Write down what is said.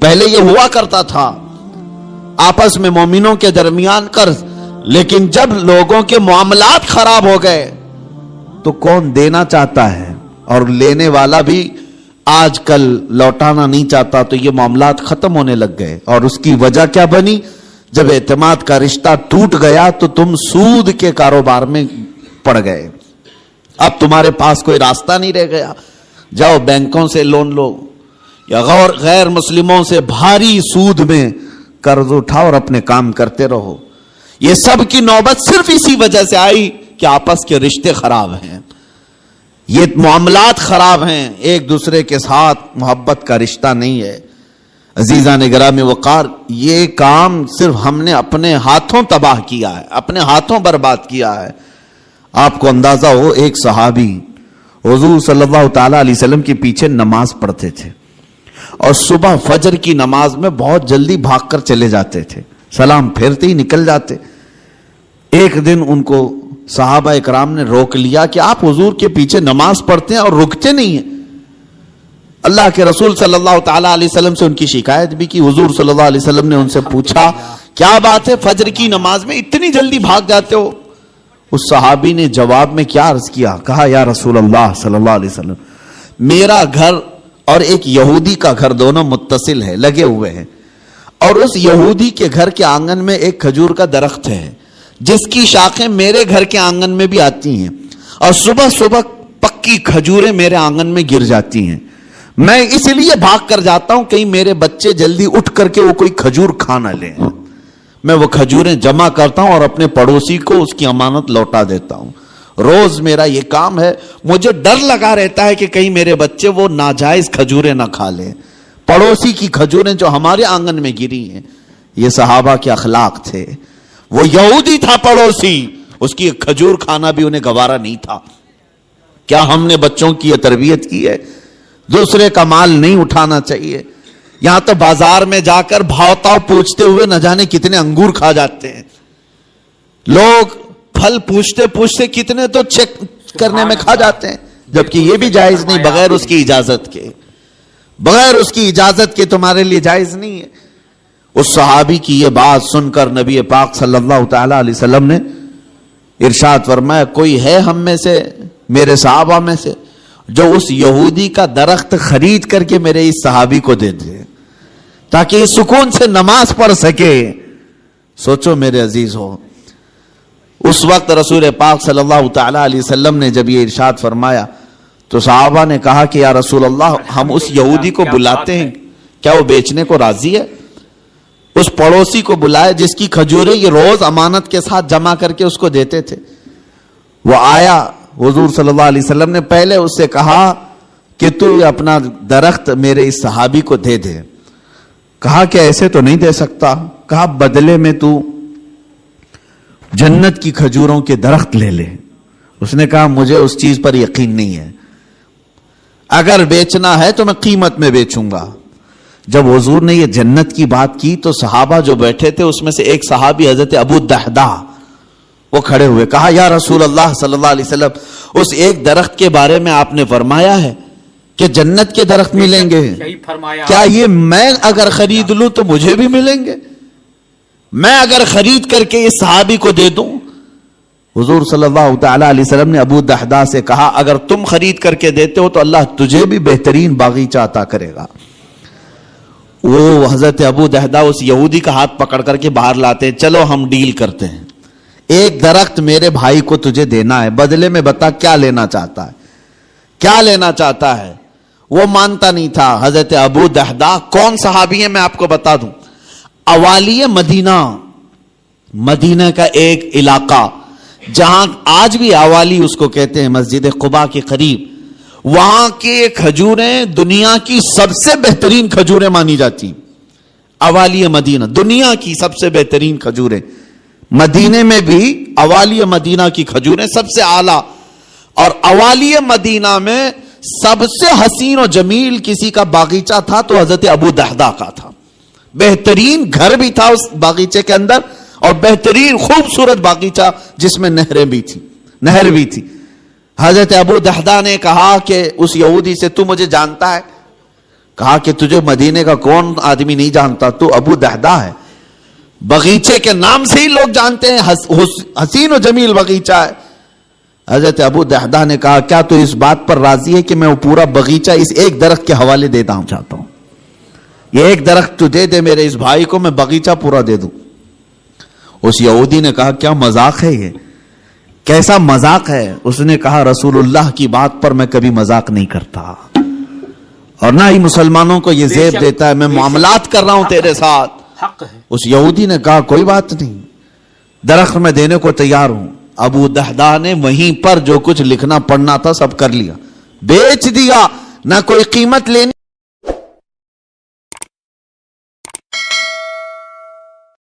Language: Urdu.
پہلے یہ ہوا کرتا تھا آپس میں مومنوں کے درمیان قرض، لیکن جب لوگوں کے معاملات خراب ہو گئے تو کون دینا چاہتا ہے اور لینے والا بھی آج کل لوٹانا نہیں چاہتا، تو یہ معاملات ختم ہونے لگ گئے۔ اور اس کی وجہ کیا بنی؟ جب اعتماد کا رشتہ ٹوٹ گیا تو تم سود کے کاروبار میں پڑ گئے۔ اب تمہارے پاس کوئی راستہ نہیں رہ گیا، جاؤ بینکوں سے لون لو یا غیر مسلموں سے بھاری سود میں قرض اٹھاؤ اور اپنے کام کرتے رہو۔ یہ سب کی نوبت صرف اسی وجہ سے آئی کہ آپس کے رشتے خراب ہیں، یہ معاملات خراب ہیں، ایک دوسرے کے ساتھ محبت کا رشتہ نہیں ہے۔ عزیزان گرامی وقار، یہ کام صرف ہم نے اپنے ہاتھوں تباہ کیا ہے، اپنے ہاتھوں برباد کیا ہے۔ آپ کو اندازہ ہو، ایک صحابی حضور صلی اللہ تعالی علیہ وسلم کے پیچھے نماز پڑھتے تھے اور صبح فجر کی نماز میں بہت جلدی بھاگ کر چلے جاتے تھے، سلام پھیرتے ہی نکل جاتے۔ ایک دن ان کو صحابہ اکرام نے روک لیا کہ آپ حضور کے پیچھے نماز پڑھتے ہیں اور رکتے نہیں ہیں۔ اللہ کے رسول صلی اللہ تعالی علیہ وسلم سے ان کی شکایت بھی کی۔ حضور صلی اللہ علیہ وسلم نے ان سے پوچھا، کیا بات ہے فجر کی نماز میں اتنی جلدی بھاگ جاتے ہو؟ اس صحابی نے جواب میں کیا عرض کیا، کہا یا رسول اللہ صلی اللہ علیہ وسلم، میرا گھر اور ایک یہودی کا گھر دونوں متصل ہے، لگے ہوئے ہیں، اور اس یہودی کے گھر کے آنگن میں ایک کھجور کا درخت ہے جس کی شاخیں میرے گھر کے آنگن میں بھی آتی ہیں، اور صبح صبح پکی کھجوریں میرے آنگن میں گر جاتی ہیں۔ میں اس لیے بھاگ کر جاتا ہوں کہیں میرے بچے جلدی اٹھ کر کے وہ کوئی کھجور کھا نہ لیں۔ میں وہ کھجوریں جمع کرتا ہوں اور اپنے پڑوسی کو اس کی امانت لوٹا دیتا ہوں۔ روز میرا یہ کام ہے، مجھے ڈر لگا رہتا ہے کہ کہیں میرے بچے وہ ناجائز کھجوریں نہ کھا لیں، پڑوسی کی کھجوریں جو ہمارے آنگن میں گری ہیں۔ یہ صحابہ کے اخلاق تھے۔ وہ یہودی تھا پڑوسی، اس کی کھجور کھانا بھی انہیں گوارا نہیں تھا۔ کیا ہم نے بچوں کی یہ تربیت کی ہے؟ دوسرے کا مال نہیں اٹھانا چاہیے۔ یہاں تو بازار میں جا کر بھاؤ تاؤ پوچھتے ہوئے نہ جانے کتنے انگور کھا جاتے ہیں لوگ، پھل پوچھتے پوچھتے کتنے تو چیک کرنے میں کھا جاتے ہیں، جبکہ یہ بھی جائز نہیں، بغیر اس کی اجازت کے، بغیر اس کی اجازت کے تمہارے لیے جائز نہیں ہے۔ اس صحابی کی یہ بات سن کر نبی پاک صلی اللہ تعالی علیہ وسلم نے ارشاد فرمایا، کوئی ہے ہم میں سے، میرے صحابہ میں سے، جو اس یہودی کا درخت خرید کر کے میرے اس صحابی کو دے دے تاکہ یہ سکون سے نماز پڑھ سکے۔ سوچو میرے عزیز ہو، اس وقت رسول پاک صلی اللہ تعالی علیہ وسلم نے جب یہ ارشاد فرمایا تو صحابہ نے کہا کہ یا رسول اللہ، ہم اس یہودی کو بلاتے ہیں، کیا وہ بیچنے کو راضی ہے؟ اس پڑوسی کو بلائے جس کی کھجوریں یہ روز امانت کے ساتھ جمع کر کے اس کو دیتے تھے۔ وہ آیا، حضور صلی اللہ علیہ وسلم نے پہلے اس سے کہا کہ تو اپنا درخت میرے اس صحابی کو دے دے۔ کہا کہ ایسے تو نہیں دے سکتا۔ کہا بدلے میں تو جنت کی کھجوروں کے درخت لے لے۔ اس نے کہا مجھے اس چیز پر یقین نہیں ہے، اگر بیچنا ہے تو میں قیمت میں بیچوں گا۔ جب حضور نے یہ جنت کی بات کی تو صحابہ جو بیٹھے تھے اس میں سے ایک صحابی حضرت ابو الدحداء وہ کھڑے ہوئے، کہا یا رسول اللہ صلی اللہ علیہ وسلم، اس ایک درخت کے بارے میں آپ نے فرمایا ہے کہ جنت کے درخت ملیں گے، کیا یہ میں اگر خرید لوں تو مجھے بھی ملیں گے؟ میں اگر خرید کر کے اس صحابی کو دے دوں؟ حضور صلی اللہ تعالی علیہ وسلم نے ابو الدحداء سے کہا اگر تم خرید کر کے دیتے ہو تو اللہ تجھے بھی بہترین باغیچہ عطا کرے گا۔ وہ حضرت ابو الدحداء اس یہودی کا ہاتھ پکڑ کر کے باہر لاتے ہیں، چلو ہم ڈیل کرتے ہیں، ایک درخت میرے بھائی کو تجھے دینا ہے، بدلے میں بتا کیا لینا چاہتا ہے، کیا لینا چاہتا ہے؟ وہ مانتا نہیں تھا۔ حضرت ابو الدحداء کون صحابی ہیں میں آپ کو بتا دوں، اوالی مدینہ، مدینہ کا ایک علاقہ جہاں آج بھی اوالی اس کو کہتے ہیں، مسجد قباء کے قریب، وہاں کے کھجوریں دنیا کی سب سے بہترین کھجوریں مانی جاتی۔ اوالی مدینہ دنیا کی سب سے بہترین کھجوریں، مدینے میں بھی اوالی مدینہ کی کھجوریں سب سے اعلیٰ، اور اوالی مدینہ میں سب سے حسین و جمیل کسی کا باغیچہ تھا تو حضرت ابو الدحداء کا تھا۔ بہترین گھر بھی تھا اس باغیچے کے اندر، اور بہترین خوبصورت باغیچہ جس میں نہر بھی تھی۔ حضرت ابو الدحداء نے کہا کہ اس یہودی سے تو مجھے جانتا ہے؟ کہا کہ تجھے مدینے کا کون آدمی نہیں جانتا؟ تو ابو دہدہ ہے، بغیچے کے نام سے ہی لوگ جانتے ہیں، حسین و جمیل باغیچہ ہے۔ حضرت ابو دہدہ نے کہا کیا تو اس بات پر راضی ہے کہ میں وہ پورا باغیچہ اس ایک درخت کے حوالے دیتا ہوں، چاہتا ہوں یہ ایک درخت تو دے دے میرے اس بھائی کو، میں باغیچہ پورا دے دوں۔ اس یہودی نے کہا کیا مذاق ہے یہ، کیسا مذاق ہے؟ اس نے کہا رسول اللہ کی بات پر میں کبھی مذاق نہیں کرتا، اور نہ ہی مسلمانوں کو یہ زیب دیتا ہے، میں معاملات کر رہا ہوں تیرے ساتھ۔ حق ہے۔ اس یہودی نے کہا کوئی بات نہیں، درخت میں دینے کو تیار ہوں۔ ابو دہدہ نے وہیں پر جو کچھ لکھنا پڑھنا تھا سب کر لیا، بیچ دیا، نہ کوئی قیمت لینی